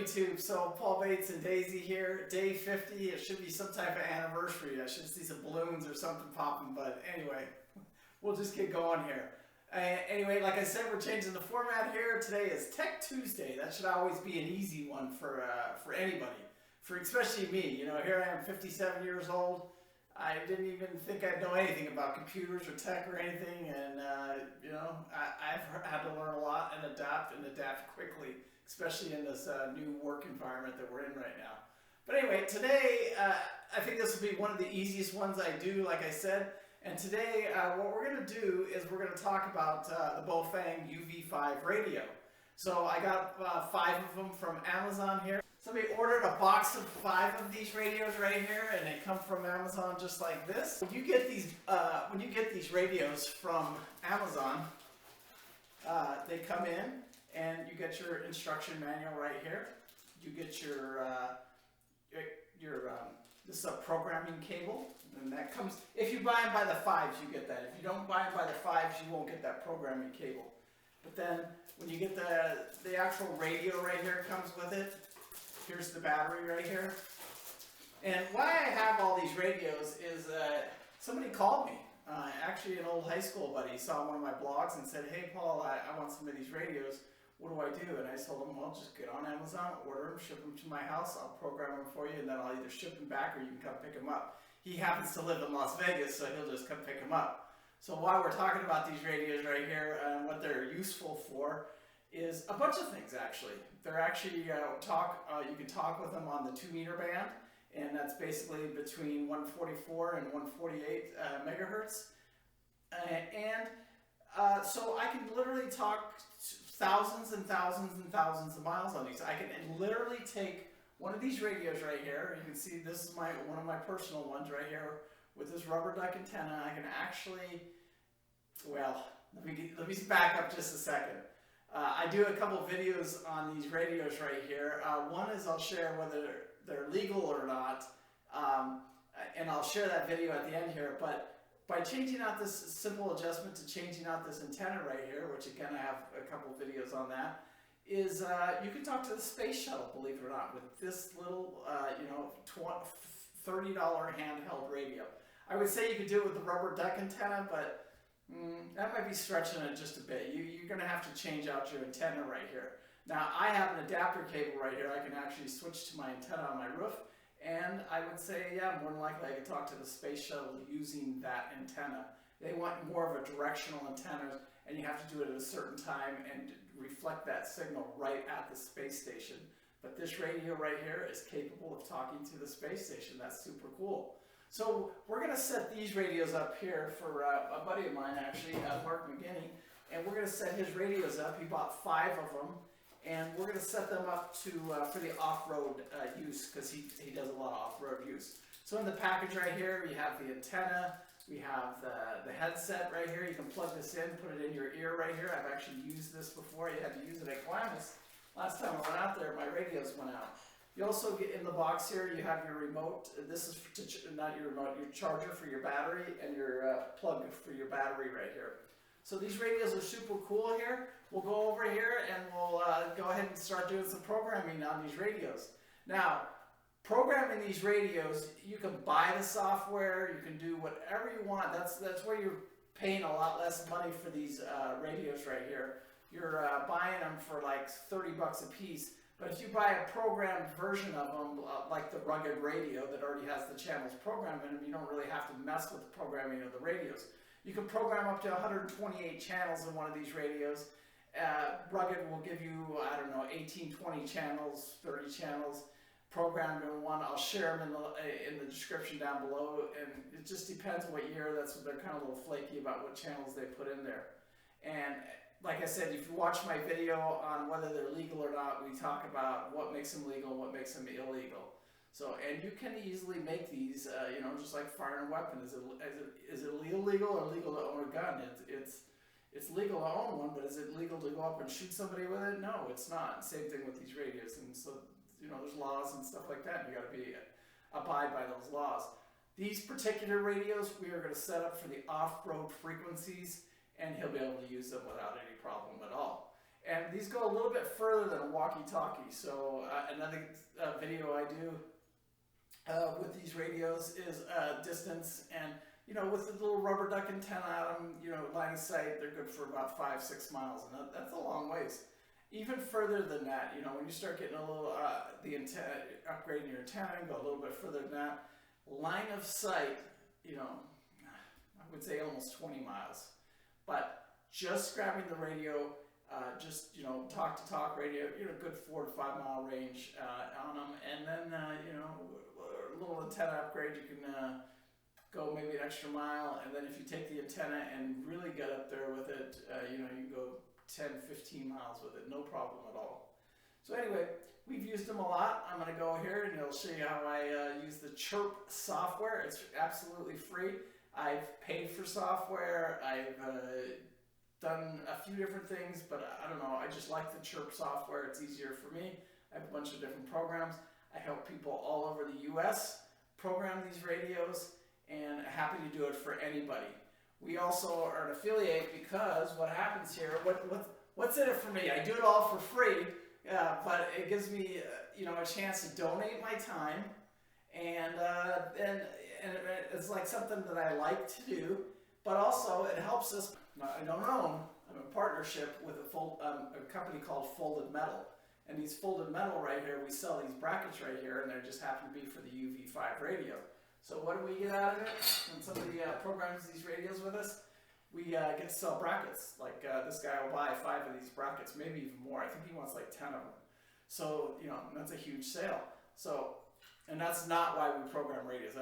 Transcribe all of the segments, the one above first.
YouTube? So Paul Bates and Daisy here, day 50. It should be some type of anniversary. I should see some balloons or something popping, but anyway, we'll just get going here. Anyway, like I said, we're changing the format here. Today is Tech Tuesday. That should always be an easy one for anybody, for especially me. You know, here I am, 57 years old. I didn't even think I'd know anything about computers or tech or anything, and you know, I've had to learn a lot and adapt quickly, especially in this new work environment that we're in right now. But anyway, today I think this will be one of the easiest ones I do, like I said. And today what we're going to do is we're going to talk about the Baofeng UV-5 radio. So I got 5 of them from Amazon here. Somebody ordered a box of 5 of these radios right here, and they come from Amazon just like this. When you get these radios from Amazon, they come in, and you get your instruction manual right here. You get your this is a programming cable, and that comes. If you buy them by the 5s, you get that. If you don't buy them by the 5s, you won't get that programming cable. But then when you get the actual radio right here, comes with it. Here's the battery right here. And why I have all these radios is somebody called me. Actually, an old high school buddy saw one of my blogs and said, "Hey, Paul, I want some of these radios. What do I do?" And I told him, "Well, just get on Amazon, order them, ship them to my house. I'll program them for you, and then I'll either ship them back or you can come pick them up." He happens to live in Las Vegas, so he'll just come pick them up. So while we're talking about these radios right here and what they're useful for, is a bunch of things actually. They're actually you can talk with them on the 2-meter band, and that's basically between 144 and 148 megahertz. So I can literally talk thousands and thousands and thousands of miles on these. I can literally take one of these radios right here. You can see this is one of my personal ones right here with this rubber duck antenna. I can actually, well, let me back up just a second. I do a couple of videos on these radios right here. One is I'll share whether they're legal or not, and I'll share that video at the end here. But by changing out this simple adjustment to changing out this antenna right here, which again I have a couple of videos on that, is you can talk to the space shuttle, believe it or not, with this little $30 handheld radio. I would say you could do it with the rubber duck antenna, but that might be stretching it just a bit. You're going to have to change out your antenna right here. Now, I have an adapter cable right here. I can actually switch to my antenna on my roof, and I would say, yeah, more than likely I could talk to the space shuttle using that antenna. They want more of a directional antenna, and you have to do it at a certain time and reflect that signal right at the space station. But this radio right here is capable of talking to the space station. That's super cool. So we're going to set these radios up here for a buddy of mine, actually, Mark McGinney, and we're going to set his radios up. He bought 5 of them, and we're going to set them up to for the off-road use, because he does a lot of off-road use. So in the package right here, we have the antenna, we have the headset right here. You can plug this in, put it in your ear right here. I've actually used this before. You had to use it at Glamis. Last time I went out there, my radios went out. You also get in the box here, you have your remote. This is not your remote, your charger for your battery, and your plug for your battery right here. So these radios are super cool here. We'll go over here and we'll go ahead and start doing some programming on these radios. Now, programming these radios, you can buy the software, you can do whatever you want. That's where you're paying a lot less money for these radios right here. You're buying them for like 30 bucks a piece. But if you buy a programmed version of them, like the rugged radio that already has the channels programmed in them, you don't really have to mess with the programming of the radios. You can program up to 128 channels in one of these radios. Rugged will give you, I don't know, 18, 20 channels, 30 channels programmed in one. I'll share them in the description down below, and it just depends what year. They're kind of a little flaky about what channels they put in there. And like I said, if you watch my video on whether they're legal or not, we talk about what makes them legal and what makes them illegal. So, and you can easily make these, just like firing a weapon. Is it illegal or legal to own a gun? It's legal to own one, but is it legal to go up and shoot somebody with it? No, it's not. Same thing with these radios. And so, there's laws and stuff like that. And you got to abide by those laws. These particular radios, we are going to set up for the off-road frequencies, and he'll be able to use them without any problem at all. And these go a little bit further than a walkie-talkie. So another video I do with these radios is distance, and you know, with the little rubber duck antenna on them, you know, line of sight, they're good for about 5-6 miles, and that's a long ways. Even further than that, you know, when you start getting a little the antenna, upgrading your antenna, and go a little bit further than that, line of sight, you know, I would say almost 20 miles. But just grabbing the radio, just, you know, talk-to-talk radio, you know, good 4 to 5 mile range on them, and then you know, a little antenna upgrade, you can go maybe an extra mile, and then if you take the antenna and really get up there with it, you know, you can go 10-15 miles with it, no problem at all. So anyway, we've used them a lot. I'm going to go here and I'll show you how I use the Chirp software. It's absolutely free. I've paid for software. I've done a few different things, but I don't know, I just like the Chirp software. It's easier for me. I have a bunch of different programs. I help people all over the US program these radios, and happy to do it for anybody. We also are an affiliate because what happens here, what's in it for me? I do it all for free, but it gives me you know, a chance to donate my time, and it's like something that I like to do, but also it helps us. I don't own. I'm in partnership with a company called Folded Metal, and these folded metal right here, we sell these brackets right here, and they just happen to be for the UV-5 radio. So what do we get out of it when somebody programs these radios with us? We get to sell brackets. Like this guy will buy 5 of these brackets, maybe even more. I think he wants like 10 of them. So, you know, that's a huge sale. So, and that's not why we program radios.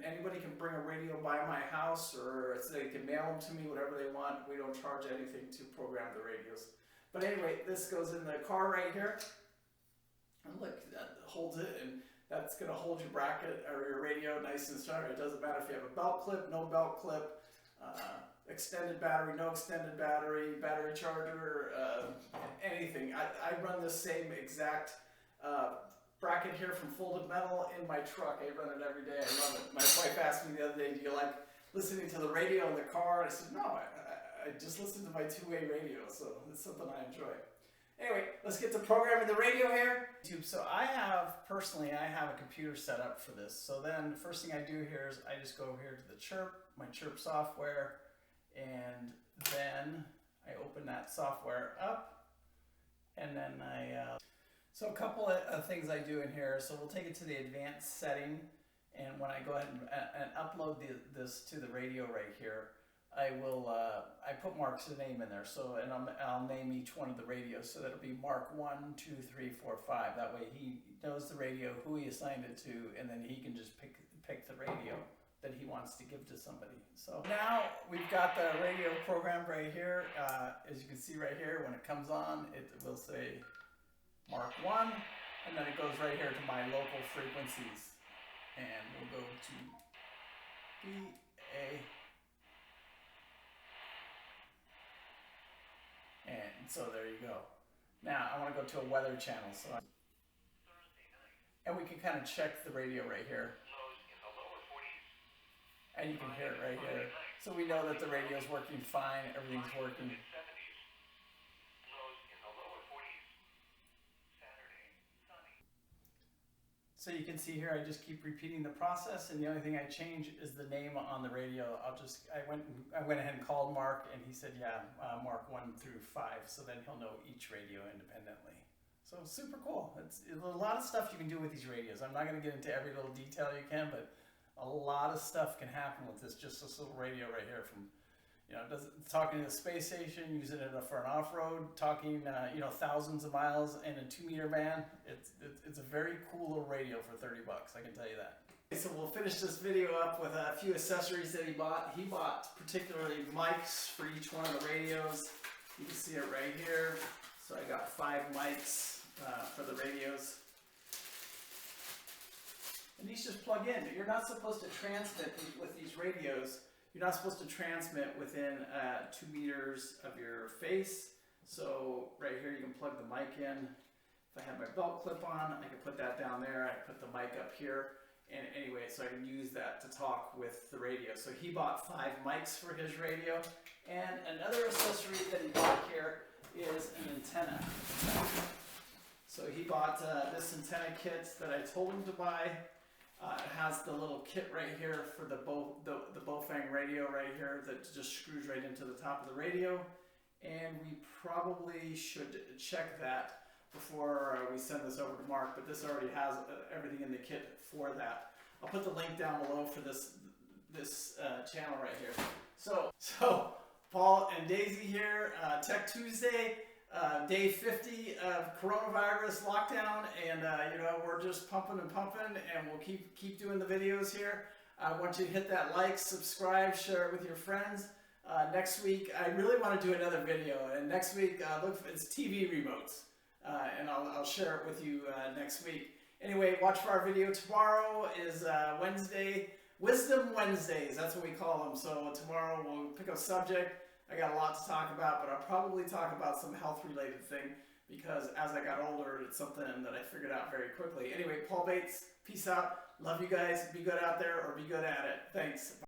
Anybody can bring a radio by my house, or they can mail them to me, whatever they want. We don't charge anything to program the radios. But anyway, this goes in the car right here. And look, that holds it, and that's going to hold your bracket or your radio nice and strong. It doesn't matter if you have a belt clip, no belt clip, extended battery, no extended battery, battery charger, anything. I run the same exact bracket here from Folded Metal in my truck. I run it every day. I love it. My wife asked me the other day, do you like listening to the radio in the car? And I said, no, I just listen to my two-way radio, so it's something I enjoy. Anyway, let's get to programming the radio here. So I have a computer set up for this. So then the first thing I do here is I just go over here to the Chirp, my Chirp software, and then I open that software up, and then so a couple of things I do in here. So we'll take it to the advanced setting, and when I go ahead and upload this to the radio right here, I put Mark's name in there, so, and I'll name each one of the radios, so that'll be Mark 1, 2, 3, 4, 5. That way he knows the radio, who he assigned it to, and then he can just pick the radio that he wants to give to somebody. So now we've got the radio programmed right here. As you can see right here, when it comes on, it will say Mark 1, and then it goes right here to my local frequencies, and we'll go to BA. And so there you go. Now I want to go to a weather channel, and we can kind of check the radio right here. And you can hear it right here. So we know that the radio is working fine, everything's working. So you can see here, I just keep repeating the process, and the only thing I change is the name on the radio. I went ahead and called Mark, and he said, yeah, Mark 1 through 5, so then he'll know each radio independently. So super cool. It's a lot of stuff you can do with these radios. I'm not going to get into every little detail you can, but a lot of stuff can happen with this little radio right here. From, you know, talking to the space station, using it for an off-road, talking, you know, thousands of miles in a 2-meter band. It's a very cool little radio for $30, I can tell you that. Okay, so we'll finish this video up with a few accessories that he bought. He bought particularly mics for each one of the radios. You can see it right here. So I got 5 mics for the radios. And these just plug in. You're not supposed to transmit with these radios. You're not supposed to transmit within 2 meters of your face. So right here, you can plug the mic in. If I have my belt clip on, I can put that down there. I put the mic up here. And anyway, so I can use that to talk with the radio. So he bought 5 mics for his radio. And another accessory that he bought here, is an antenna. So he bought this antenna kit that I told him to buy. It has the little kit right here for the Baofeng radio right here that just screws right into the top of the radio. And we probably should check that before we send this over to Mark, but this already has everything in the kit for that. I'll put the link down below for this channel right here. So Paul and Daisy here, Tech Tuesday, day 50 of coronavirus lockdown, and you know, we're just pumping and pumping, and we'll keep doing the videos here. I want you to hit that like, subscribe, share it with your friends. Next week, I really want to do another video, and next week, it's TV remotes, and I'll share it with you next week. Anyway, watch for our video. Tomorrow is Wednesday, Wisdom Wednesdays, that's what we call them. So tomorrow we'll pick a subject. I got a lot to talk about, but I'll probably talk about some health-related thing, because as I got older, it's something that I figured out very quickly. Anyway, Paul Bates, peace out. Love you guys. Be good out there, or be good at it. Thanks.